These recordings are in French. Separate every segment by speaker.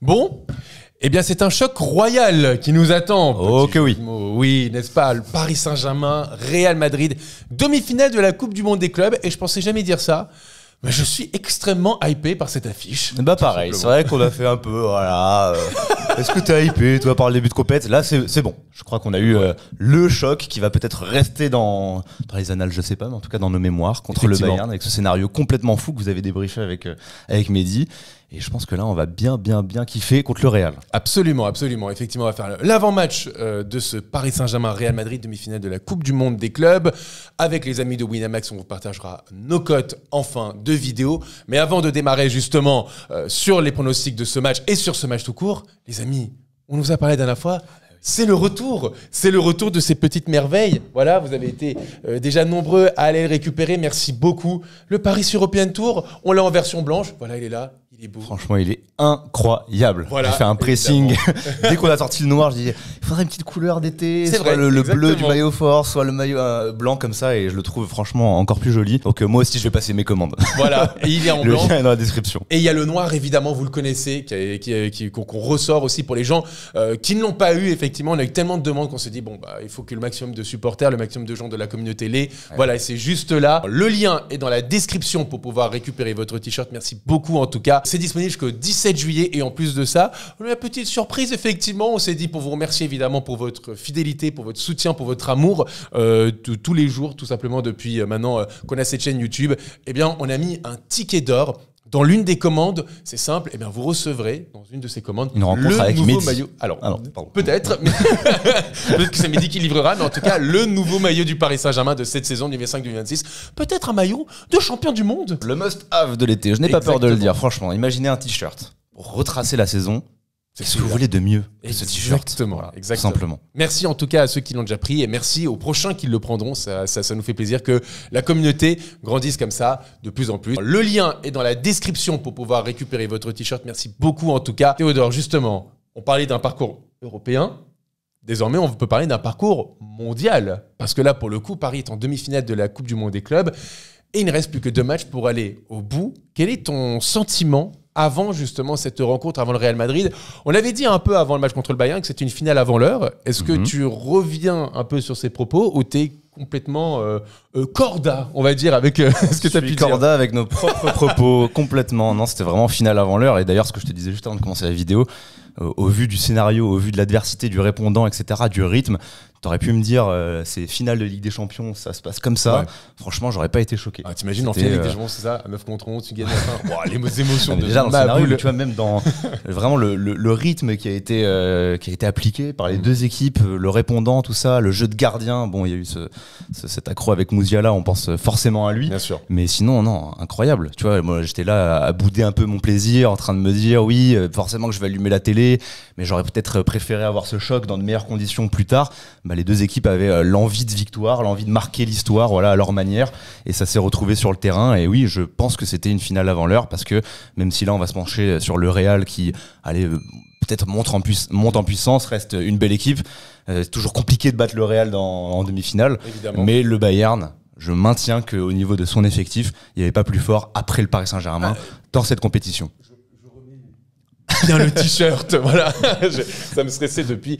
Speaker 1: Bon, eh bien c'est un choc royal qui nous attend.
Speaker 2: Oh que oui.
Speaker 1: Oui, n'est-ce pas? Le Paris Saint-Germain, Real Madrid, demi-finale de la Coupe du Monde des clubs. Et je pensais jamais dire ça. Mais je suis extrêmement hypé par cette affiche.
Speaker 2: Bah pareil, c'est vrai qu'on a fait un peu, voilà. Est-ce que t'es hypé, toi, par le début de compète? Là, c'est bon. Je crois qu'on a eu le choc qui va peut-être rester dans les annales, je sais pas, mais en tout cas dans nos mémoires, contre le Bayern, avec ce scénario complètement fou que vous avez débriefé avec Mehdi. Et je pense que là, on va bien kiffer contre le Real.
Speaker 1: Absolument, absolument. Effectivement, on va faire l'avant-match de ce Paris Saint-Germain-Real Madrid, demi-finale de la Coupe du Monde des clubs. Avec les amis de Winamax, on vous partagera nos cotes en fin de vidéo. Mais avant de démarrer justement sur les pronostics de ce match et sur ce match tout court, les amis, on nous a parlé la dernière fois. C'est le retour de ces petites merveilles. Voilà, vous avez été déjà nombreux à aller le récupérer. Merci beaucoup. Le Paris European Tour, on l'a en version blanche. Voilà, il est là. Il est beau.
Speaker 2: Franchement, il est incroyable.
Speaker 1: Voilà,
Speaker 2: j'ai fait un pressing. Dès qu'on a sorti le noir, je disais, il faudrait une petite couleur d'été.
Speaker 1: C'est
Speaker 2: soit
Speaker 1: vrai,
Speaker 2: le bleu du maillot fort, soit le maillot blanc comme ça. Et je le trouve franchement encore plus joli. Donc moi aussi, je vais passer mes commandes.
Speaker 1: Voilà, et il est en blanc.
Speaker 2: Le lien est dans la description.
Speaker 1: Et il y a le noir, évidemment, vous le connaissez, qu'on ressort aussi pour les gens qui ne l'ont pas eu. Effectivement, on a eu tellement de demandes qu'on s'est dit, bon, bah, il faut que le maximum de supporters, le maximum de gens de la communauté l'aient. Ouais. Voilà, et c'est juste là. Le lien est dans la description pour pouvoir récupérer votre t-shirt. Merci beaucoup, en tout cas. C'est disponible jusqu'au 17 juillet. Et en plus de ça, on a une petite surprise, effectivement. On s'est dit, pour vous remercier, évidemment, pour votre fidélité, pour votre soutien, pour votre amour, de tous les jours, tout simplement, depuis maintenant qu'on a cette chaîne YouTube, eh bien, on a mis un ticket d'or. Dans l'une des commandes, c'est simple, eh bien vous recevrez dans une de ces commandes
Speaker 2: une rencontre avec
Speaker 1: nouveau
Speaker 2: Mehdi.
Speaker 1: Maillot. Alors peut-être, peut-être que c'est Mehdi qui livrera, mais en tout cas le nouveau maillot du Paris Saint-Germain de cette saison 2025-2026. Peut-être un maillot de champion du monde.
Speaker 2: Le must-have de l'été. Je n'ai pas peur de le dire. Franchement, imaginez un t-shirt pour retracer la saison. C'est ce que vous voulez de mieux que ce t-shirt.
Speaker 1: Exactement,
Speaker 2: voilà,
Speaker 1: exactement.
Speaker 2: Tout simplement.
Speaker 1: Merci en tout cas à ceux qui l'ont déjà pris et merci aux prochains qui le prendront. Ça nous fait plaisir que la communauté grandisse comme ça de plus en plus. Le lien est dans la description pour pouvoir récupérer votre t-shirt. Merci beaucoup en tout cas. Théodore, justement, on parlait d'un parcours européen. Désormais, on peut parler d'un parcours mondial. Parce que là, pour le coup, Paris est en demi-finale de la Coupe du Monde des clubs. Et il ne reste plus que 2 matchs pour aller au bout. Quel est ton sentiment avant justement cette rencontre, avant le Real Madrid? On avait dit un peu avant le match contre le Bayern que c'était une finale avant l'heure. Est-ce que tu reviens un peu sur ces propos ou t'es complètement corda, on va dire, avec ce que tu as pu dire?
Speaker 2: Corda avec nos propres propos, complètement. Non, c'était vraiment finale avant l'heure. Et d'ailleurs, ce que je te disais juste avant de commencer la vidéo, au vu du scénario, au vu de l'adversité, du répondant, etc., du rythme, t'aurais pu me dire c'est finale de Ligue des Champions, ça se passe comme ça. Ouais. Franchement, j'aurais pas été choqué.
Speaker 1: Ah, t'imagines en finale de Ligue des Champions, c'est ça, à 9 contre 11, tu gagnes à la fin. Wow, les émotions de
Speaker 2: déjà dans le scénario, tu vois, même dans vraiment le rythme qui a été appliqué par les deux équipes, le répondant, tout ça, le jeu de gardien. Bon, il y a eu cet accro avec Musiala, on pense forcément à lui.
Speaker 1: Bien sûr.
Speaker 2: Mais sinon, non, incroyable. Tu vois, moi, j'étais là à bouder un peu mon plaisir, en train de me dire, oui, forcément que je vais allumer la télé, mais j'aurais peut-être préféré avoir ce choc dans de meilleures conditions plus tard. Bah, les deux équipes avaient l'envie de victoire, l'envie de marquer l'histoire, voilà, à leur manière, et ça s'est retrouvé sur le terrain. Et oui, je pense que c'était une finale avant l'heure, parce que même si là on va se pencher sur le Real qui, allez, peut-être monte en puissance, reste une belle équipe. C'est toujours compliqué de battre le Real en demi-finale, évidemment. Mais le Bayern, je maintiens qu'au niveau de son effectif, il n'y avait pas plus fort après le Paris Saint-Germain dans cette compétition.
Speaker 1: Bien le t-shirt, voilà. Ça me stressait depuis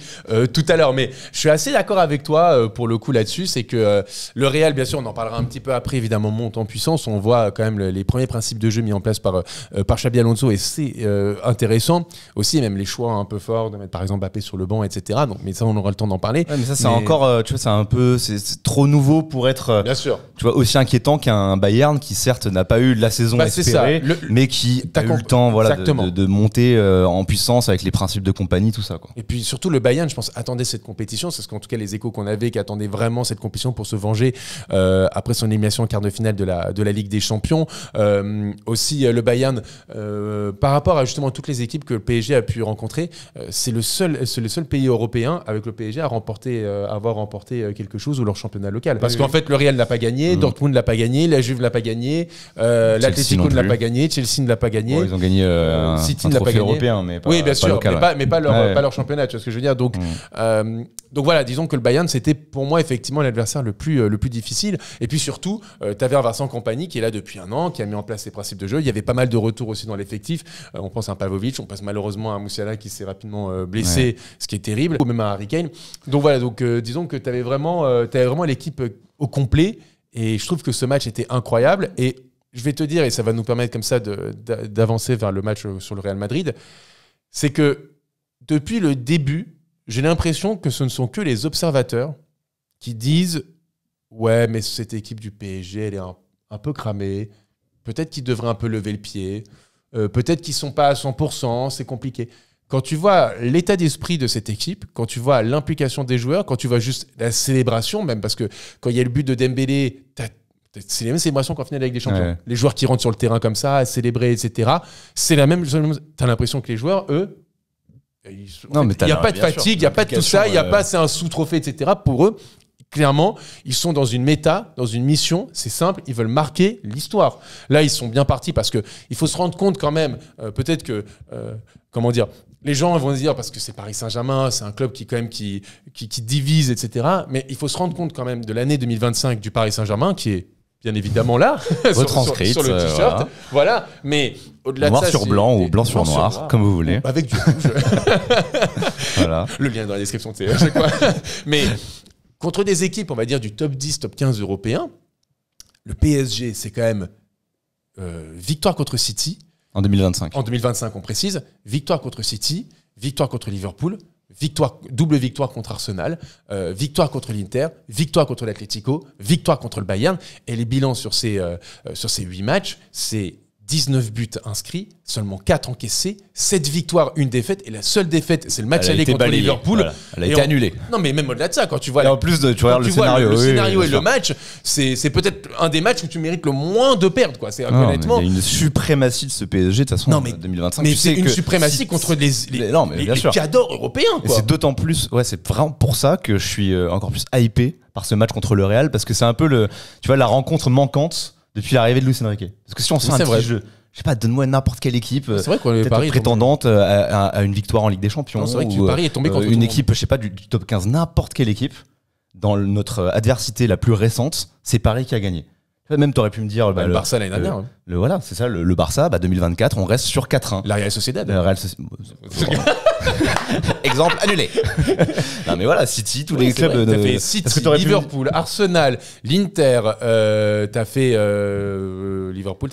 Speaker 1: tout à l'heure, mais je suis assez d'accord avec toi pour le coup là-dessus. C'est que le Real, bien sûr, on en parlera un petit peu après, évidemment, monte en puissance. On voit quand même les premiers principes de jeu mis en place par Xabi Alonso et c'est intéressant aussi, même les choix un peu forts de mettre par exemple Mbappé sur le banc, etc. Donc, mais ça, on aura le temps d'en parler.
Speaker 2: Ouais, mais ça, c'est encore, tu vois, c'est trop nouveau pour être,
Speaker 1: bien sûr,
Speaker 2: tu vois, aussi inquiétant qu'un Bayern qui certes n'a pas eu la saison espérée, mais qui a eu le temps, voilà, de monter en puissance avec les principes de compagnie, tout ça, quoi.
Speaker 1: Et puis surtout le Bayern, je pense, attendait cette compétition. C'est ce qu'en tout cas les échos qu'on avait, qui attendaient vraiment cette compétition pour se venger après son élimination en quart de finale de la Ligue des Champions. Aussi le Bayern, par rapport à justement toutes les équipes que le PSG a pu rencontrer, c'est le seul pays européen avec le PSG à avoir remporté quelque chose ou leur championnat local. Parce qu'en fait le Real n'a pas gagné, Dortmund l'a pas gagné, la Juve l'a pas gagné, l'Atlético ne l'a pas gagné, Chelsea ne l'a pas gagné,
Speaker 2: ils ont gagné
Speaker 1: City ne l'a pas gagné.
Speaker 2: européen, mais pas,
Speaker 1: oui, bien
Speaker 2: pas
Speaker 1: sûr,
Speaker 2: local.
Speaker 1: mais pas leur championnat, tu vois ce que je veux dire. Donc voilà, disons que le Bayern, c'était pour moi effectivement l'adversaire le plus difficile. Et puis surtout, tu avais un Vincent Kompany qui est là depuis un an, qui a mis en place ses principes de jeu. Il y avait pas mal de retours aussi dans l'effectif. On pense à un Pavlovic, on passe malheureusement à Moussiala qui s'est rapidement blessé, ce qui est terrible, ou même à Harry Kane. Donc voilà, disons que tu avais vraiment l'équipe au complet. Et je trouve que ce match était incroyable. Et je vais te dire, et ça va nous permettre comme ça d'avancer vers le match sur le Real Madrid, c'est que depuis le début, j'ai l'impression que ce ne sont que les observateurs qui disent « Ouais, mais cette équipe du PSG, elle est un peu cramée. Peut-être qu'ils devraient un peu lever le pied. Peut-être qu'ils ne sont pas à 100%, c'est compliqué. » Quand tu vois l'état d'esprit de cette équipe, quand tu vois l'implication des joueurs, quand tu vois juste la célébration, même parce que quand il y a le but de Dembélé, c'est la même célébration qu'en finale avec des champions. Ouais. Les joueurs qui rentrent sur le terrain comme ça, à célébrer, etc. C'est la même chose. Tu as l'impression que les joueurs, eux, il n'y a pas de fatigue, il n'y a pas de tout ça, il n'y a pas c'est un sous-trophée, etc. Pour eux, clairement, ils sont dans une méta, dans une mission, c'est simple, ils veulent marquer l'histoire. Là, ils sont bien partis parce qu'il faut se rendre compte quand même, peut-être que, comment dire, les gens vont se dire, parce que c'est Paris Saint-Germain, c'est un club qui quand même qui divise, etc. Mais il faut se rendre compte quand même de l'année 2025 du Paris Saint-Germain, qui est bien évidemment là, sur le t-shirt. Voilà. Mais au-delà de ça,
Speaker 2: noir sur blanc ou blanc sur noir, comme vous voulez.
Speaker 1: Avec du rouge. Voilà. Le lien est dans la description, tu sais, à chaque fois. Mais contre des équipes, on va dire, du top 10, top 15 européen, le PSG, c'est quand même victoire contre City.
Speaker 2: En 2025.
Speaker 1: En 2025, on précise. Victoire contre City, victoire contre Liverpool, double victoire contre Arsenal, victoire contre l'Inter, victoire contre l'Atlético, victoire contre le Bayern. Et les bilans sur ces 8 matchs, c'est 19 buts inscrits, seulement 4 encaissés, 7 victoires, 1 défaite. Et la seule défaite, c'est le match aller contre Liverpool.
Speaker 2: Voilà. Elle a été annulée.
Speaker 1: Non, mais même au-delà de ça, quand tu vois...
Speaker 2: Et en plus, tu regardes le scénario.
Speaker 1: Le scénario et le match, c'est peut-être un des matchs où tu mérites le moins de perdre. Quoi. C'est, honnêtement...
Speaker 2: Il y a une suprématie de ce PSG, de toute façon, en 2025.
Speaker 1: Mais c'est une suprématie contre les cadors européens. Quoi.
Speaker 2: Et c'est d'autant plus... Ouais, c'est vraiment pour ça que je suis encore plus hypé par ce match contre le Real, parce que c'est un peu la rencontre manquante depuis l'arrivée de Luis Enrique. Parce que si on fait un petit jeu, je sais pas, donne-moi n'importe quelle équipe
Speaker 1: Paris
Speaker 2: prétendante à une victoire en Ligue des Champions.
Speaker 1: Non, c'est vrai que Paris est tombé contre
Speaker 2: une équipe, je sais pas, du top 15, n'importe quelle équipe, dans notre adversité la plus récente, c'est Paris qui a gagné. Même t'aurais pu me dire
Speaker 1: le Barça l'année dernière.
Speaker 2: Voilà, c'est ça, le Barça, 2024, on reste sur 4-1.
Speaker 1: La Real Sociedad.
Speaker 2: Exemple annulé. Non mais voilà, City, tous les clubs.
Speaker 1: T'as fait City, Liverpool, Arsenal, l'Inter, t'as fait Liverpool,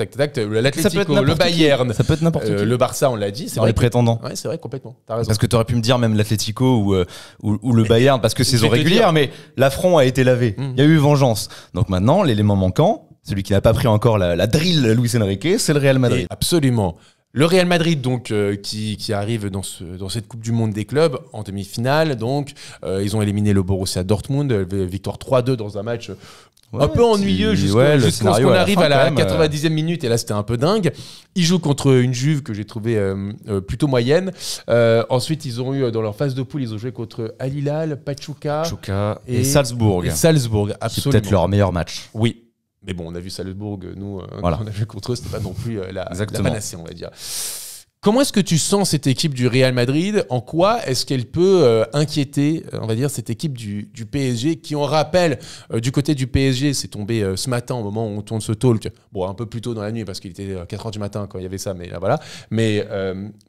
Speaker 1: l'Atlético, le Bayern.
Speaker 2: Ça peut être n'importe qui.
Speaker 1: Le Barça, on l'a dit.
Speaker 2: C'est vrai, les prétendants.
Speaker 1: Ouais, c'est vrai, complètement. T'as raison.
Speaker 2: Parce que t'aurais pu me dire même l'Atlético ou le Bayern, parce que saison régulière, mais l'affront a été lavé. Il y a eu vengeance. Donc maintenant, l'élément manquant, celui qui n'a pas pris encore la drill Luis Enrique, c'est le Real Madrid.
Speaker 1: Absolument. Le Real Madrid, donc, qui arrive dans cette Coupe du Monde des clubs en demi-finale. Donc, ils ont éliminé le Borussia Dortmund, victoire 3-2 dans un match un peu ennuyeux jusqu'à ce qu'on arrive à la 90e minute. Et là, c'était un peu dingue. Ils jouent contre une Juve que j'ai trouvée plutôt moyenne. Ensuite, ils ont eu, dans leur phase de poule, ils ont joué contre Al Hilal, Pachuca
Speaker 2: et Salzbourg.
Speaker 1: Salzbourg, absolument.
Speaker 2: C'est peut-être leur meilleur match.
Speaker 1: Oui. Mais bon, on a vu Salzbourg, nous, quand on a joué contre eux, c'était pas non plus la panacée, on va dire. Comment est-ce que tu sens cette équipe du Real Madrid ? En quoi est-ce qu'elle peut inquiéter, on va dire, cette équipe du PSG qui, on rappelle, du côté du PSG, c'est tombé ce matin au moment où on tourne ce talk. Bon, un peu plus tôt dans la nuit parce qu'il était 4h du matin quand il y avait ça, mais là, voilà. Mais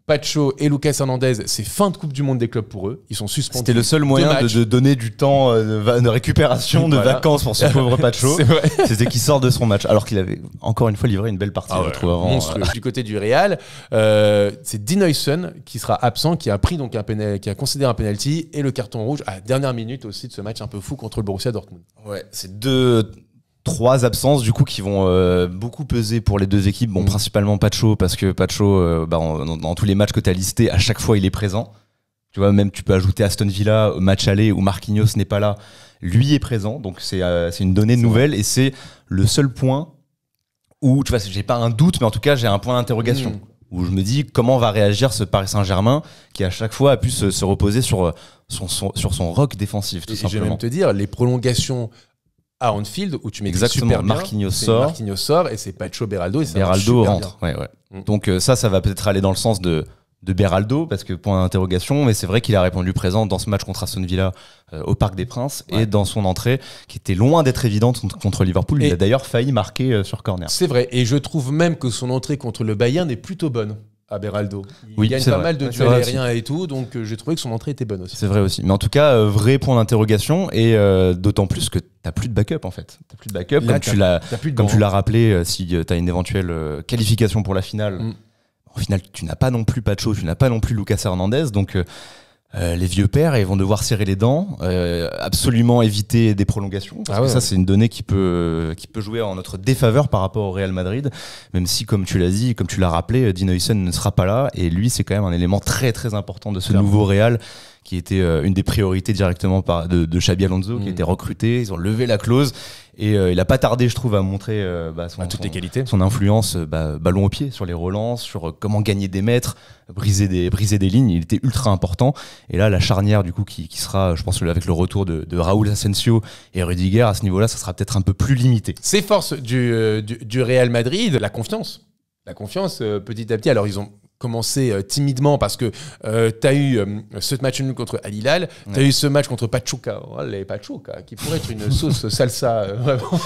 Speaker 1: Pacho et Lucas Hernandez, c'est fin de Coupe du Monde des clubs pour eux. Ils sont suspendus.
Speaker 2: C'était le seul moyen de donner du temps de récupération, de vacances pour ce pauvre Pacho. C'était qu'il sort de son match. Alors qu'il avait, encore une fois, livré une belle partie, je trouve.
Speaker 1: Monstrueux. Du côté du Real, c'est Dean Huijsen qui sera absent, qui a pris donc qui a considéré un penalty et le carton rouge à la dernière minute aussi de ce match un peu fou contre le Borussia Dortmund.
Speaker 2: Ouais, c'est 3 absences du coup qui vont beaucoup peser pour les deux équipes. Bon, principalement Pacho, parce que Pacho, dans tous les matchs que tu as listés, à chaque fois il est présent. Tu vois, même tu peux ajouter Aston Villa, match aller où Marquinhos n'est pas là. Lui est présent, donc c'est une donnée nouvelle et c'est le seul point où, tu vois, j'ai pas un doute, mais en tout cas j'ai un point d'interrogation. Où je me dis comment va réagir ce Paris Saint-Germain qui à chaque fois a pu se reposer sur son roc défensif, tout simplement.
Speaker 1: Je vais même te dire, les prolongations à Anfield où tu mets
Speaker 2: exactement, Marquinhos sort
Speaker 1: et c'est Pacho Beraldo et ça
Speaker 2: Beraldo rentre. Ouais. Donc ça va peut-être aller dans le sens de de Beraldo, parce que point d'interrogation, mais c'est vrai qu'il a répondu présent dans ce match contre Aston Villa au Parc des Princes et dans son entrée qui était loin d'être évidente contre Liverpool. Il a d'ailleurs failli marquer sur corner.
Speaker 1: C'est vrai, et je trouve même que son entrée contre le Bayern est plutôt bonne à Beraldo. Il gagne pas mal de duels aériens et tout, donc j'ai trouvé que son entrée était bonne aussi.
Speaker 2: C'est vrai aussi. Mais en tout cas, vrai point d'interrogation, et d'autant plus que t'as plus de backup en fait. T'as plus de backup, là, comme tu l'as rappelé, si t'as une éventuelle qualification pour la finale. Au final, tu n'as pas non plus Pacho, tu n'as pas non plus Lucas Hernandez, donc les vieux pères, ils vont devoir serrer les dents, absolument éviter des prolongations, parce que ça, c'est une donnée qui peut jouer en notre défaveur par rapport au Real Madrid, même si, comme tu l'as dit, comme tu l'as rappelé, Dean Huijsen ne sera pas là, et lui, c'est quand même un élément très très important de ce nouveau Real, qui était une des priorités directement de Xabi Alonso, qui était recruté. Ils ont levé la clause et il a pas tardé, je trouve, à montrer
Speaker 1: toutes les qualités,
Speaker 2: son influence ballon au pied sur les relances, sur comment gagner des mètres, briser des lignes. Il était ultra important. Et là, la charnière du coup qui sera, je pense, avec le retour de Raúl Asensio et Rudiger, à ce niveau-là, ça sera peut-être un peu plus limité.
Speaker 1: C'est force du Real Madrid, la confiance. La confiance, petit à petit. Alors, ils ont commencé timidement parce que tu as eu ce match nul contre Al Hilal, tu as eu ce match contre Pachuca, les Pachuca, qui pourrait être une sauce salsa, vraiment.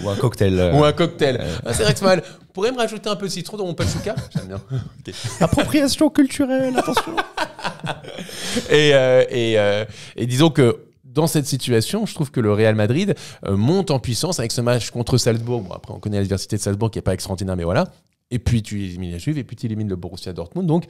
Speaker 2: Ou un cocktail.
Speaker 1: Ou un cocktail. C'est vrai que c'est mal. Vous pourriez me rajouter un peu de citron dans mon Pachuca? J'aime bien. Okay.
Speaker 2: Appropriation culturelle, attention.
Speaker 1: Et disons que dans cette situation, je trouve que le Real Madrid monte en puissance avec ce match contre Salzbourg. Bon, après, on connaît l'adversité de Salzbourg qui n'est pas extraordinaire, mais voilà. Et puis tu élimines la Juve, et puis tu élimines le Borussia Dortmund. Donc,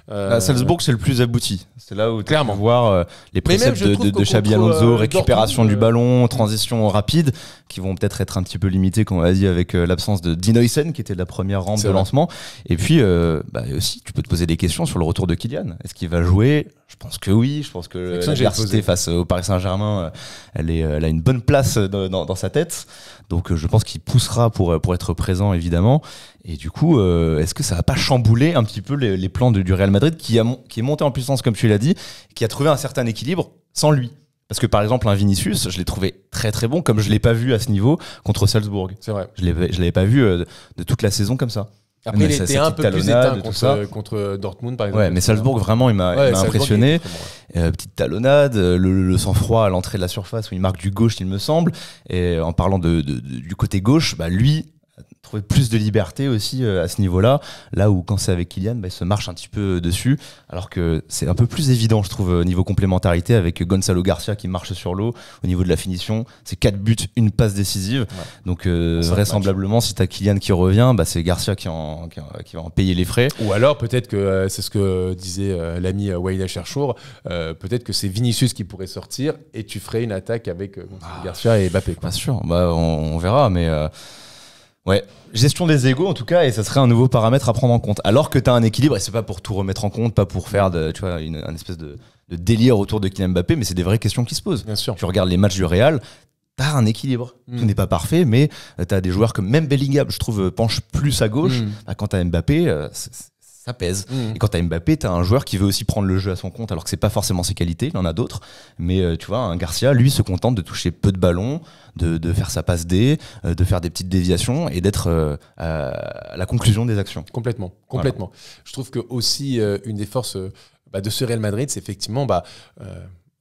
Speaker 2: Salzbourg, c'est le plus abouti. C'est là où tu peux voir les préceptes de Xabi Alonso, récupération du ballon, transition rapide, qui vont peut-être être un petit peu limitées, comme on l'a dit, avec l'absence de Dean Huijsen, qui était la première rampe de lancement. Et puis, aussi, tu peux te poser des questions sur le retour de Kylian. Est-ce qu'il va jouer? Je pense que oui. Je pense que l'adversité face au Paris Saint-Germain, elle a une bonne place dans sa tête. Donc, je pense qu'il poussera pour être présent, évidemment. Et du coup, est-ce que ça va pas chambouler un petit peu les plans du Real Madrid qui est monté en puissance, comme tu l'as dit, qui a trouvé un certain équilibre sans lui? Parce que par exemple, un Vinicius, je l'ai trouvé très très bon, comme je l'ai pas vu à ce niveau contre Salzbourg.
Speaker 1: C'est vrai.
Speaker 2: Je l'avais pas vu de toute la saison comme ça.
Speaker 1: Après, il était un peu plus éteint contre Dortmund, par exemple.
Speaker 2: Ouais, mais Salzbourg, vraiment, il m'a impressionné. Petite talonnade, le sang-froid à l'entrée de la surface où il marque du gauche, il me semble. Et en parlant du côté gauche, lui trouver plus de liberté aussi à ce niveau-là, là où quand c'est avec Kylian, il se marche un petit peu dessus, alors que c'est un peu plus évident, je trouve, au niveau complémentarité, avec Gonzalo Garcia qui marche sur l'eau. Au niveau de la finition, c'est 4 buts, une passe décisive. Donc vraisemblablement, si t'as Kylian qui revient, c'est Garcia qui va en payer les frais.
Speaker 1: Ou alors peut-être que c'est ce que disait l'ami Waïda Cherchour, peut-être que c'est Vinicius qui pourrait sortir et tu ferais une attaque avec Garcia et Mbappé.
Speaker 2: Bien sûr, on verra, mais ouais, gestion des égos en tout cas, et ça serait un nouveau paramètre à prendre en compte. Alors que tu as un équilibre, et c'est pas pour tout remettre en compte, pas pour faire une espèce de délire autour de Kylian Mbappé, mais c'est des vraies questions qui se posent.
Speaker 1: Bien sûr.
Speaker 2: Tu regardes les matchs du Real, t'as un équilibre. Tout n'est pas parfait, mais t'as des joueurs comme même Bellingham, je trouve, penche plus à gauche. Quand t'as Mbappé, ça pèse. Et quand t'as Mbappé, t'as un joueur qui veut aussi prendre le jeu à son compte, alors que c'est pas forcément ses qualités, il en a d'autres. Mais tu vois, un Garcia, lui, se contente de toucher peu de ballons, de faire sa passe D, de faire des petites déviations et d'être à la conclusion des actions.
Speaker 1: Complètement.
Speaker 2: Voilà.
Speaker 1: Je trouve que aussi une des forces de ce Real Madrid, c'est effectivement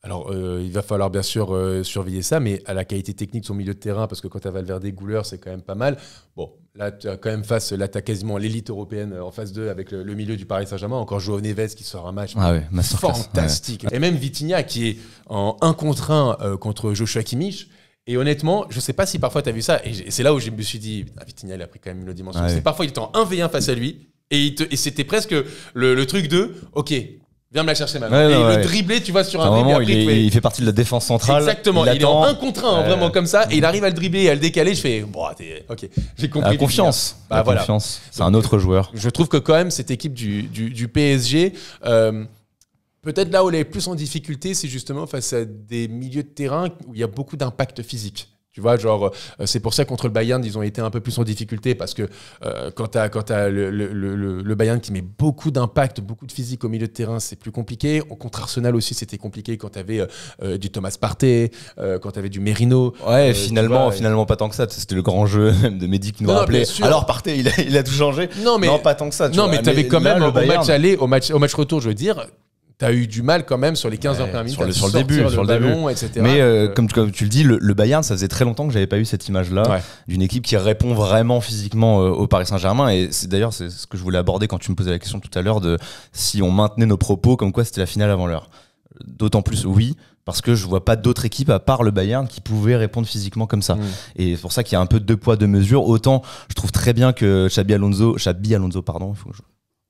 Speaker 1: il va falloir bien sûr surveiller ça, mais à la qualité technique de son milieu de terrain, parce que quand tu as Valverde, Güler, c'est quand même pas mal. Bon, là, tu as quand même t'as quasiment l'élite européenne en phase 2 avec le milieu du Paris Saint-Germain. Encore João Neves qui sort un match fantastique. Ouais. Et même Vitinha qui est en 1 contre 1 contre Joshua Kimmich. Et honnêtement, je sais pas si parfois tu as vu ça, et c'est là où je me suis dit, Vitinha, il a pris quand même une autre dimension. C'est parfois, il était en 1v1 face à lui, et c'était presque le truc de, ok, viens me la chercher maintenant. Et le dribbler, tu vois, sur un
Speaker 2: moment, il fait partie de la défense centrale.
Speaker 1: Exactement, il est en 1 contre 1, vraiment comme ça, et il arrive à le dribbler et à le décaler. Je fais, ok, j'ai compris.
Speaker 2: La confiance. Confiance. C'est un autre joueur.
Speaker 1: Je trouve que quand même, cette équipe du PSG, peut-être là où elle est plus en difficulté, c'est justement face à des milieux de terrain où il y a beaucoup d'impact physique. Tu vois, genre, c'est pour ça contre le Bayern, ils ont été un peu plus en difficulté parce que quand t'as le Bayern qui met beaucoup d'impact, beaucoup de physique au milieu de terrain, c'est plus compliqué. Contre Arsenal aussi, c'était compliqué quand t'avais du Thomas Partey, quand t'avais du Merino.
Speaker 2: Ouais, finalement pas tant que ça. C'était le grand jeu même de Mehdi qui nous rappelait. Alors Partey, il a tout changé. Non, pas tant que ça.
Speaker 1: Non, mais t'avais quand même au match aller, au match retour, je veux dire. T'as eu du mal quand même sur les 15 premières minutes
Speaker 2: sur le début, sur le ballon,
Speaker 1: etc.
Speaker 2: Mais comme tu le dis, le Bayern, ça faisait très longtemps que j'avais pas eu cette image-là d'une équipe qui répond vraiment physiquement au Paris Saint-Germain. Et c'est d'ailleurs ce que je voulais aborder quand tu me posais la question tout à l'heure de si on maintenait nos propos comme quoi c'était la finale avant l'heure. D'autant plus oui, parce que je vois pas d'autres équipes à part le Bayern qui pouvaient répondre physiquement comme ça. Et c'est pour ça qu'il y a un peu deux poids deux mesures. Autant je trouve très bien que Xabi Alonso, il faut que je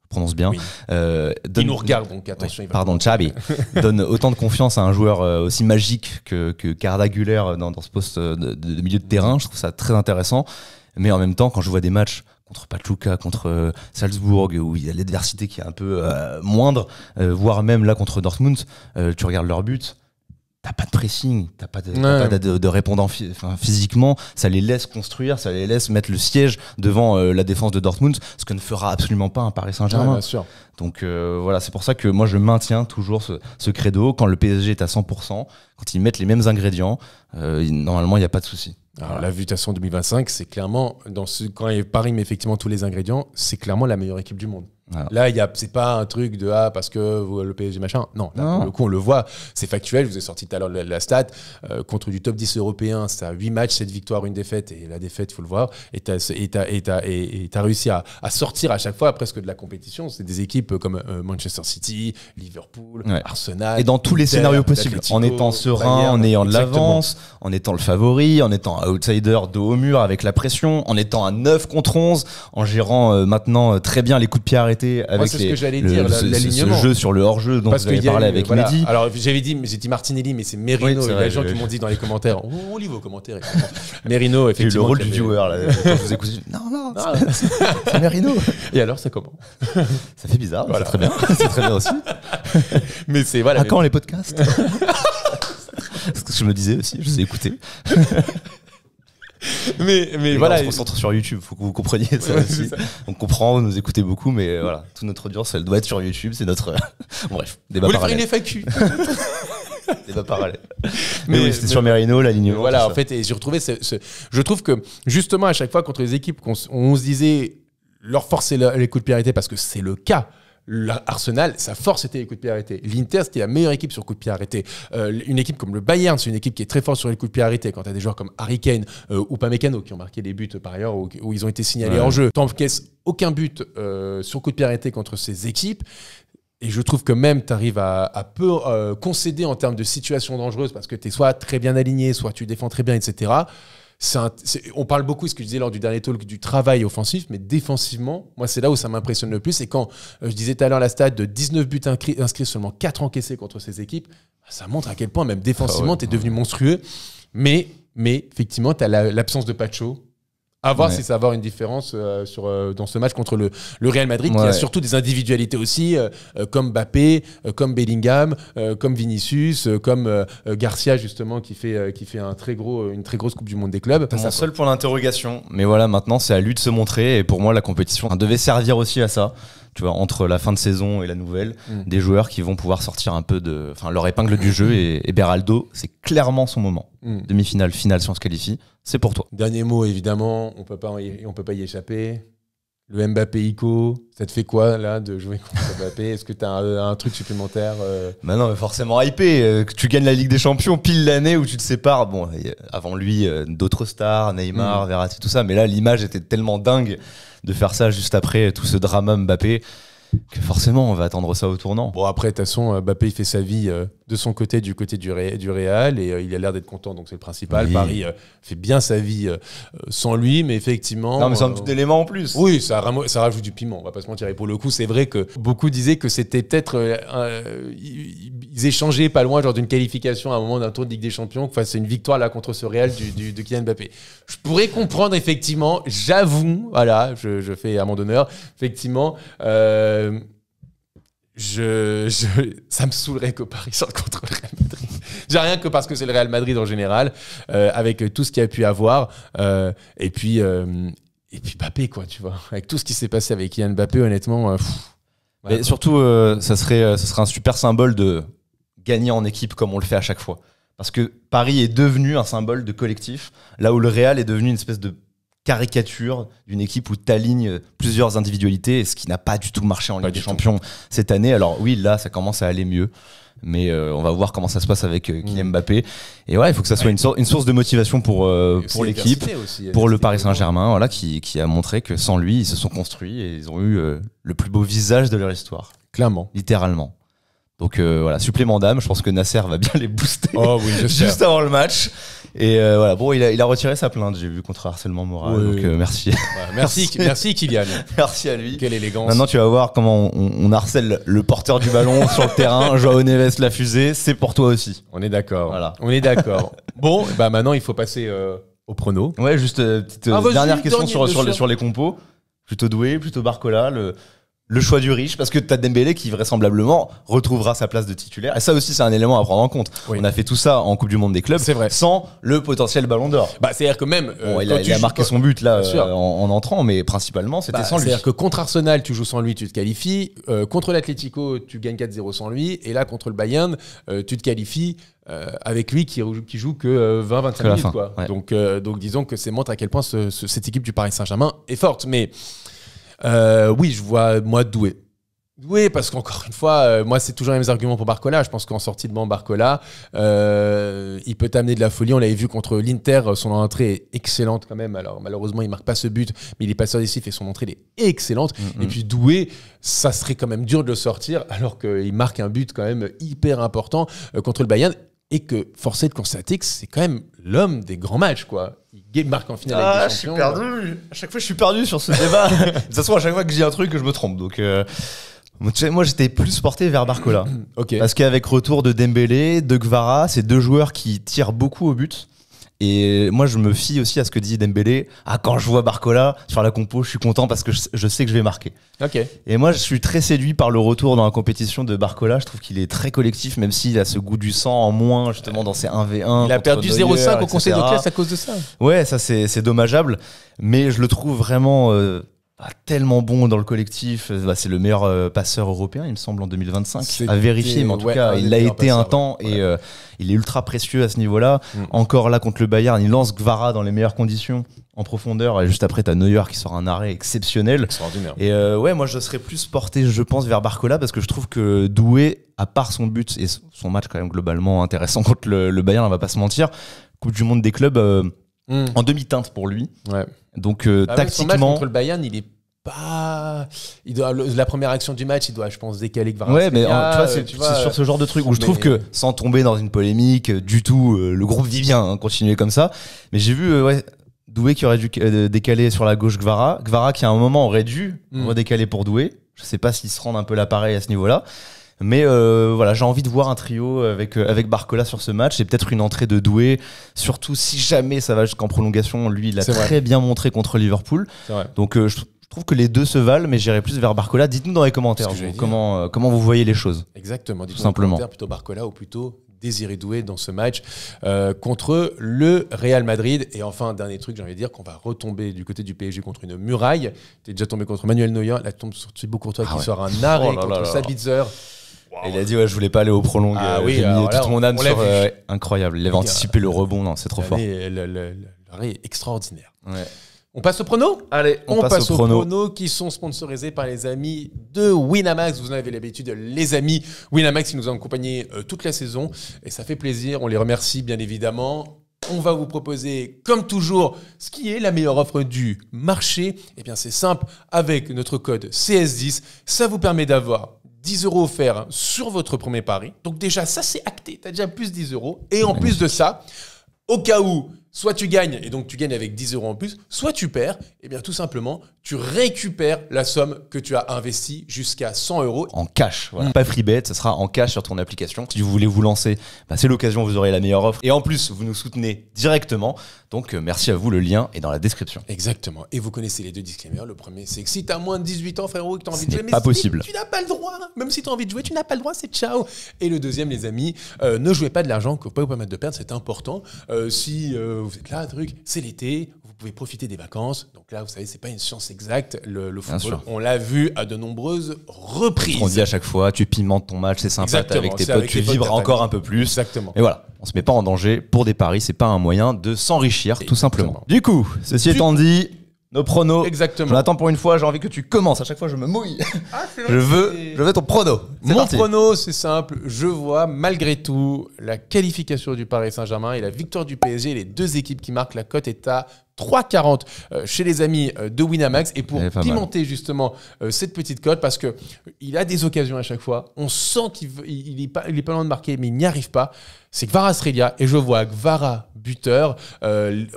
Speaker 2: prononce bien.
Speaker 1: Il nous regarde, donc attention.
Speaker 2: Xabi donne autant de confiance à un joueur aussi magique que Arda Güler dans ce poste de milieu de terrain. Je trouve ça très intéressant. Mais en même temps, quand je vois des matchs contre Pachuca, contre Salzbourg, où il y a l'adversité qui est un peu moindre, voire même là contre Dortmund, tu regardes leur but. T'as pas de pressing, t'as pas de répondant physiquement, ça les laisse construire, ça les laisse mettre le siège devant la défense de Dortmund, ce que ne fera absolument pas un Paris Saint-Germain.
Speaker 1: Bien sûr.
Speaker 2: Donc voilà, c'est pour ça que moi je maintiens toujours ce credo. Quand le PSG est à 100%, quand ils mettent les mêmes ingrédients, normalement il n'y a pas de souci.
Speaker 1: Alors la vue de toute façon 2025, c'est clairement, quand Paris met effectivement tous les ingrédients, c'est clairement la meilleure équipe du monde. Voilà. Là, c'est pas un truc de parce que le PSG machin. Non, là, pour le coup, on le voit, c'est factuel. Je vous ai sorti tout à l'heure la stat. Contre du top 10 européen, c'est à 8 matchs, 7 victoires, 1 défaite. Et la défaite, il faut le voir. Et t'as réussi à sortir à chaque fois presque de la compétition. C'est des équipes comme Manchester City, Liverpool, Arsenal.
Speaker 2: Et dans tous les scénarios possibles. En étant serein, Bayern, en ayant de l'avance, en étant le favori, en étant outsider dos au mur avec la pression, en étant à 9 contre 11, en gérant maintenant très bien les coups de pied arrêtés avec
Speaker 1: ce que j'allais dire, l'alignement.
Speaker 2: Ce jeu sur le hors-jeu dont vous avez parlé avec Mehdi.
Speaker 1: Alors j'ai dit Martinelli, mais c'est Merino. Il y a des gens qui m'ont dit dans les commentaires. On lit vos commentaires. Merino, effectivement.
Speaker 2: Le rôle du viewer là. Quand vous écoutez, non, c'est Merino.
Speaker 1: Et alors ça comment?
Speaker 2: Ça fait bizarre. Voilà. C'est très bien. C'est très bien aussi.
Speaker 1: Mais c'est voilà.
Speaker 2: À quand les podcasts? C'est ce que je me disais aussi. Je les ai écoutés. Mais voilà, on se concentre sur YouTube, faut que vous compreniez ça aussi. On comprend, vous nous écoutez beaucoup, mais voilà, toute notre audience, elle doit être sur YouTube, c'est notre. Bref, débat parallèle.
Speaker 1: Une FAQ.
Speaker 2: Débat parallèle. Mais oui, c'était sur Merino, l'alignement.
Speaker 1: Voilà, en fait, et j'ai retrouvé je trouve que justement à chaque fois contre les équipes, on se disait leur force c'est les coups de pied arrêtés parce que c'est le cas. L'Arsenal, sa force c'était les coups de pied arrêtés. L'Inter, c'était la meilleure équipe sur coups de pied arrêtés. Une équipe comme le Bayern, c'est une équipe qui est très forte sur les coups de pied arrêtés. Quand tu as des joueurs comme Harry Kane ou Upamecano qui ont marqué des buts par ailleurs, où ils ont été signalés en jeu, t'encaisses aucun but sur coups de pied arrêtés contre ces équipes. Et je trouve que même tu arrives à peu concéder en termes de situation dangereuse parce que tu es soit très bien aligné, soit tu défends très bien, etc. On parle beaucoup, ce que je disais lors du dernier talk, du travail offensif, mais défensivement, moi, c'est là où ça m'impressionne le plus. Et quand je disais tout à l'heure la stat de 19 buts inscrits, seulement 4 encaissés contre ces équipes, ça montre à quel point, même défensivement, tu es devenu monstrueux. Mais effectivement, tu as l'absence de Pacho. À voir si ça va avoir une différence dans ce match contre le Real Madrid, qui a surtout des individualités aussi, comme Mbappé, comme Bellingham, comme Vinicius, comme Garcia justement, qui fait une très grosse Coupe du Monde des clubs.
Speaker 2: C'est mon seul point d'interrogation. Mais voilà, maintenant c'est à lui de se montrer. Et pour moi, la compétition devait servir aussi à ça. Tu vois, entre la fin de saison et la nouvelle, des joueurs qui vont pouvoir sortir un peu leur épingle du jeu. Et Beraldo, c'est clairement son moment. Demi-finale, finale, si on se qualifie, c'est pour toi.
Speaker 1: Dernier mot, évidemment, on peut pas y échapper. Le Mbappé Ico, ça te fait quoi là de jouer contre Mbappé? Est-ce que tu as un truc supplémentaire
Speaker 2: Bah non, mais forcément hypé. Que tu gagnes la Ligue des Champions pile l'année où tu te sépares. Bon, avant lui, d'autres stars, Neymar, Verratti, tout ça. Mais là, l'image était tellement dingue de faire ça juste après tout ce drama Mbappé que forcément on va attendre ça au tournant.
Speaker 1: Bon, après de toute façon Mbappé il fait sa vie de son côté, du côté du Real, et il a l'air d'être content, donc c'est le principal. Oui. Paris fait bien sa vie sans lui, mais effectivement
Speaker 2: non mais c'est un petit élément en plus.
Speaker 1: Oui, ça rajoute du piment, on va pas se mentir. Et pour le coup c'est vrai que beaucoup disaient que c'était peut-être ils échangeaient pas loin genre d'une qualification à un moment d'un tour de Ligue des Champions, que c'est une victoire là contre ce Real de Kylian Mbappé. Je pourrais comprendre effectivement, j'avoue, voilà, je fais à mon honneur, effectivement ça me saoulerait que Paris sorte contre le Real Madrid. Déjà rien que parce que c'est le Real Madrid en général, avec tout ce qu'il y a pu avoir. Et puis Mbappé, quoi, tu vois. Avec tout ce qui s'est passé avec Kylian Mbappé, honnêtement...
Speaker 2: Mais surtout, ça serait un super symbole de gagner en équipe comme on le fait à chaque fois. Parce que Paris est devenu un symbole de collectif, là où le Real est devenu une espèce de caricature d'une équipe où tu alignes plusieurs individualités, ce qui n'a pas du tout marché en Ligue des Champions cette année. Alors oui, là, ça commence à aller mieux. Mais on va voir comment ça se passe avec Kylian Mbappé. Et ouais, il faut que ça soit une source de motivation pour l'équipe, pour le Paris Saint-Germain, voilà, qui a montré que sans lui, ils se sont construits et ils ont eu le plus beau visage de leur histoire.
Speaker 1: Clairement.
Speaker 2: Littéralement. Donc voilà, supplément d'âme, je pense que Nasser va bien les booster juste avant le match. Et voilà, bon, il a retiré sa plainte, j'ai vu, contre harcèlement moral. Oui, donc merci.
Speaker 1: Ouais, merci Kylian.
Speaker 2: Merci à lui.
Speaker 1: Quelle élégance.
Speaker 2: Maintenant, tu vas voir comment on harcèle le porteur du ballon sur le terrain. Joao Neves, la fusée, c'est pour toi aussi.
Speaker 1: On est d'accord.
Speaker 2: Voilà.
Speaker 1: On est d'accord. Bon, bah maintenant, il faut passer au prono.
Speaker 2: Ouais, juste petite dernière question sur les compos. Plutôt Doué, plutôt Barcola, le choix du riche, parce que t'as Dembélé qui vraisemblablement retrouvera sa place de titulaire. Et ça aussi, c'est un élément à prendre en compte. Oui. On a fait tout ça en Coupe du Monde des clubs,
Speaker 1: c'est vrai,
Speaker 2: sans le potentiel Ballon d'Or.
Speaker 1: Bah, c'est-à-dire que même
Speaker 2: il a marqué son but là en entrant, mais principalement c'était sans lui.
Speaker 1: C'est-à-dire que contre Arsenal, tu joues sans lui, tu te qualifies. Contre l'Atlético, tu gagnes 4-0 sans lui. Et là, contre le Bayern, tu te qualifies. Avec lui qui joue que 20-25 minutes. Quoi. Ouais. Donc disons que c'est montre à quel point cette équipe du Paris Saint-Germain est forte. Mais oui, je vois moi Doué. Doué, parce qu'encore une fois, moi c'est toujours les mêmes arguments pour Barcola. Je pense qu'en sortie de banc, Barcola, il peut t'amener de la folie. On l'avait vu contre l'Inter, son entrée est excellente quand même. Alors malheureusement, il marque pas ce but, mais il est passeur décisif et son entrée est excellente. Et puis Doué, ça serait quand même dur de le sortir, alors qu'il marque un but quand même hyper important contre le Bayern. Et que force est de constater que c'est quand même l'homme des grands matchs, quoi. Il marque en finale avec des champions.
Speaker 2: Je suis perdu. À chaque fois, je suis perdu sur ce débat. De toute façon, à chaque fois que je dis un truc, je me trompe. Donc, moi, j'étais plus porté vers Barcola.
Speaker 1: Okay.
Speaker 2: Parce qu'avec retour de Dembélé, de Kvara, c'est deux joueurs qui tirent beaucoup au but. Et moi, je me fie aussi à ce que dit Dembélé. Ah, quand je vois Barcola sur la compo, je suis content parce que je sais que je vais marquer.
Speaker 1: Okay.
Speaker 2: Et moi, je suis très séduit par le retour dans la compétition de Barcola. Je trouve qu'il est très collectif, même s'il a ce goût du sang en moins, justement, dans ses 1v1.
Speaker 1: Il a perdu 0,5 au conseil de classe à cause de ça.
Speaker 2: Ouais, ça, c'est dommageable. Mais je le trouve vraiment tellement bon dans le collectif. C'est le meilleur passeur européen, il me semble, en 2025. À vérifier, mais en tout cas, il l'a été un temps et il est ultra précieux à ce niveau-là. Encore là, contre le Bayern, il lance Kvara dans les meilleures conditions, en profondeur. Et juste après, t'as Neuer qui sort un arrêt exceptionnel.
Speaker 1: Extraordinaire.
Speaker 2: Et ouais, moi, je serais plus porté, je pense, vers Barcola parce que je trouve que Doué, à part son but et son match quand même globalement intéressant contre le Bayern, on va pas se mentir, Coupe du Monde des clubs en demi-teinte pour lui.
Speaker 1: Ouais.
Speaker 2: Donc tactiquement,
Speaker 1: son match contre le Bayern, il est pas. La première action du match, il doit, je pense, décaler Kvara.
Speaker 2: Ouais, mais c'est sur ce genre de truc où je trouve que, sans tomber dans une polémique du tout, le groupe vit bien, continuer comme ça. Mais j'ai vu Doué qui aurait dû décaler sur la gauche Kvara qui à un moment aurait dû redécaler pour Doué. Je sais pas s'ils se rendent un peu l'appareil à ce niveau-là. Mais voilà, j'ai envie de voir un trio avec Barcola sur ce match et peut-être une entrée de Doué, surtout si jamais ça va jusqu'en prolongation. Lui, il a très bien montré contre Liverpool. Donc je trouve que les deux se valent, mais j'irai plus vers Barcola. Dites-nous dans les commentaires comment vous voyez les choses.
Speaker 1: Exactement, dites-nous dans les commentaires, plutôt Barcola ou plutôt Désiré Doué dans ce match contre le Real Madrid. Et enfin, dernier truc, j'ai envie de dire qu'on va retomber du côté du PSG contre une muraille. Tu es déjà tombé contre Manuel Neuer, là tu tombes sur Thibaut Courtois qui sort un arrêt contre Sabitzer.
Speaker 2: Wow. Il a dit je voulais pas aller au prolong. J'ai mis toute mon âme sur incroyable. Il avait anticipé le rebond, non, c'est trop fort.
Speaker 1: L'arrêt est extraordinaire.
Speaker 2: Ouais.
Speaker 1: On passe au prono ?
Speaker 2: Allez, on passe au
Speaker 1: prono qui sont sponsorisés par les amis de Winamax. Vous en avez l'habitude, les amis Winamax qui nous ont accompagnés toute la saison. Et ça fait plaisir, on les remercie bien évidemment. On va vous proposer, comme toujours, ce qui est la meilleure offre du marché. Eh bien, c'est simple, avec notre code CS10, ça vous permet d'avoir 10 € offerts sur votre premier pari. Donc déjà, ça c'est acté, tu as déjà plus 10 €. Et en plus de ça, au cas où soit tu gagnes, et donc tu gagnes avec 10 euros en plus, soit tu perds, et bien tout simplement, tu récupères la somme que tu as investie jusqu'à 100 euros.
Speaker 2: En cash, voilà. Pas free bet, ce sera en cash sur ton application. Si vous voulez vous lancer, c'est l'occasion, vous aurez la meilleure offre. Et en plus, vous nous soutenez directement. Donc merci à vous, le lien est dans la description.
Speaker 1: Exactement. Et vous connaissez les 2 disclaimers. Le premier, c'est que si tu as moins de 18 ans, frérot, et que tu as envie de jouer,
Speaker 2: pas possible.
Speaker 1: Tu n'as pas le droit. Même si tu as envie de jouer, tu n'as pas le droit, c'est ciao. Et le deuxième, les amis, ne jouez pas de l'argent que vous ne pouvez pas permettre de perdre, c'est important. Si vous êtes là, c'est l'été, vous pouvez profiter des vacances. Donc là, vous savez, c'est pas une science exacte. Le football, on l'a vu à de nombreuses reprises.
Speaker 2: On dit à chaque fois, tu pimentes ton match, c'est sympa, avec tes potes, tu vibres encore un peu plus.
Speaker 1: Exactement.
Speaker 2: Et voilà, on se met pas en danger pour des paris, c'est pas un moyen de s'enrichir, tout simplement. Du coup, ceci étant dit, nos pronos.
Speaker 1: Exactement.
Speaker 2: Jonathan, pour une fois, j'ai envie que tu commences. À chaque fois, je me mouille. Je veux ton prono.
Speaker 1: Mon prono, c'est simple. Je vois malgré tout la qualification du Paris Saint-Germain et la victoire du PSG. Les 2 équipes qui marquent, la cote est à 3,40 chez les amis de Winamax. Et pour pimenter justement cette petite cote, parce qu'il a des occasions à chaque fois, on sent qu'il est pas loin de marquer, mais il n'y arrive pas. C'est Kvaratskhelia et je vois Kvara buteur,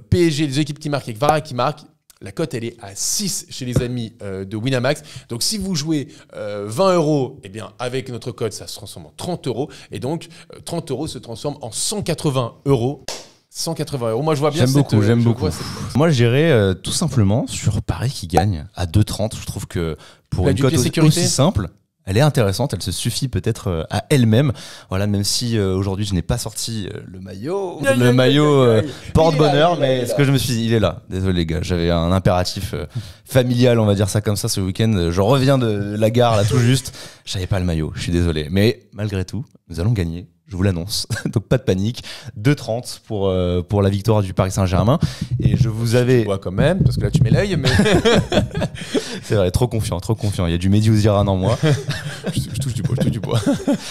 Speaker 1: PSG, les équipes qui marquent et Kvara qui marque. La cote, elle est à 6 chez les amis de Winamax. Donc, si vous jouez 20 euros, eh bien, avec notre code, ça se transforme en 30 euros. Et donc, 30 euros se transforme en 180 euros. 180 euros. Moi, je vois bien
Speaker 2: j'aime beaucoup. Moi, j'irais tout simplement sur Paris qui gagne à 2,30. Je trouve que pour une cote aussi simple, elle est intéressante, elle se suffit peut-être à elle-même. Voilà, même si aujourd'hui je n'ai pas sorti le maillot. Le maillot porte-bonheur, mais ce que je me suis dit, il est là. Désolé les gars, j'avais un impératif familial, on va dire ça comme ça, ce week-end. Je reviens de la gare là tout juste. J'avais pas le maillot, je suis désolé. Mais malgré tout, nous allons gagner. Je vous l'annonce, donc pas de panique. 2,30 pour la victoire du Paris Saint-Germain. Et je vous avais...
Speaker 1: Tu vois quand même, parce que là tu mets l'œil, mais...
Speaker 2: C'est vrai, trop confiant. Il y a du Mehdi Ouzirane en moi.
Speaker 1: je touche du bois.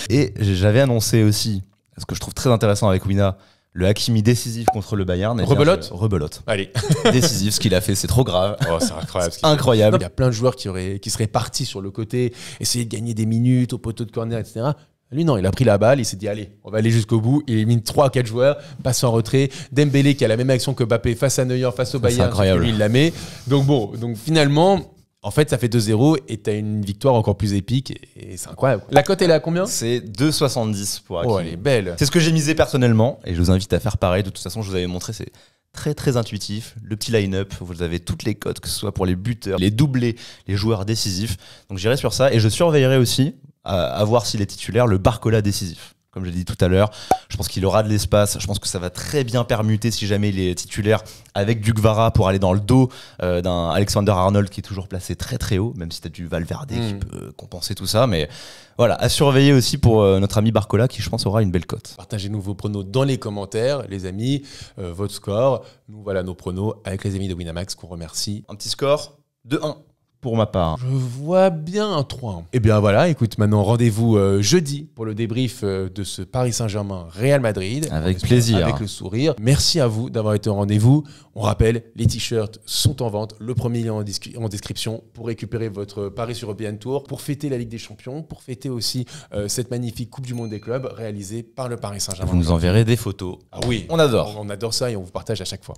Speaker 2: Et j'avais annoncé aussi, ce que je trouve très intéressant avec Wina, le Hakimi décisif contre le Bayern. Rebelote.
Speaker 1: Allez.
Speaker 2: Décisif, ce qu'il a fait, c'est trop grave.
Speaker 1: Oh, c'est incroyable.
Speaker 2: Incroyable.
Speaker 1: Il y a plein de joueurs qui seraient partis sur le côté, essayer de gagner des minutes au poteau de corner, etc. Lui, non, il a pris la balle, il s'est dit, allez, on va aller jusqu'au bout. Il élimine 3-4 joueurs, passe en retrait. Dembélé, qui a la même action que Mbappé face à Neuer, face au Bayern, lui, il la met. Donc finalement, en fait, ça fait 2-0 et tu as une victoire encore plus épique et c'est incroyable. La cote, elle est à combien ?
Speaker 2: C'est 2,70 pour Hakimi.
Speaker 1: Oh, elle est belle.
Speaker 2: C'est ce que j'ai misé personnellement et je vous invite à faire pareil. De toute façon, je vous avais montré, c'est très très intuitif. Le petit line-up, vous avez toutes les cotes, que ce soit pour les buteurs, les doublés, les joueurs décisifs. Donc j'irai sur ça et je surveillerai aussi à voir s'il est titulaire, le Barcola décisif. Comme je l'ai dit tout à l'heure, je pense qu'il aura de l'espace. Je pense que ça va très bien permuter si jamais il est titulaire avec du Kvara pour aller dans le dos d'un Alexander Arnold qui est toujours placé très très haut, même si tu as du Valverde qui peut compenser tout ça. Mais voilà, à surveiller aussi pour notre ami Barcola qui, je pense, aura une belle cote.
Speaker 1: Partagez-nous vos pronos dans les commentaires, les amis, votre score. Nous, voilà nos pronos avec les amis de Winamax qu'on remercie.
Speaker 2: Un petit score de 1. Pour ma part.
Speaker 1: Je vois bien un 3. Et bien voilà, écoute, maintenant rendez-vous jeudi pour le débrief de ce Paris Saint-Germain-Real Madrid.
Speaker 2: Avec plaisir.
Speaker 1: Avec le sourire. Merci à vous d'avoir été au rendez-vous. On rappelle, les t-shirts sont en vente. Le premier lien en description pour récupérer votre Paris sur European Tour, pour fêter la Ligue des Champions, pour fêter aussi cette magnifique Coupe du Monde des clubs réalisée par le Paris Saint-Germain.
Speaker 2: Vous nous enverrez des photos.
Speaker 1: Ah oui,
Speaker 2: on adore.
Speaker 1: On adore ça et on vous partage à chaque fois.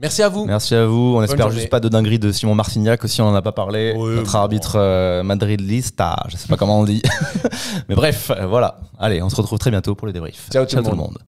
Speaker 1: Merci à vous.
Speaker 2: Merci à vous. On espère juste pas de dinguerie de Simon Marcignac aussi, on en a pas parlé. Oui, notre arbitre madridista, je sais pas comment on dit. Mais bref, voilà. Allez, on se retrouve très bientôt pour le débrief.
Speaker 1: Ciao tout le monde.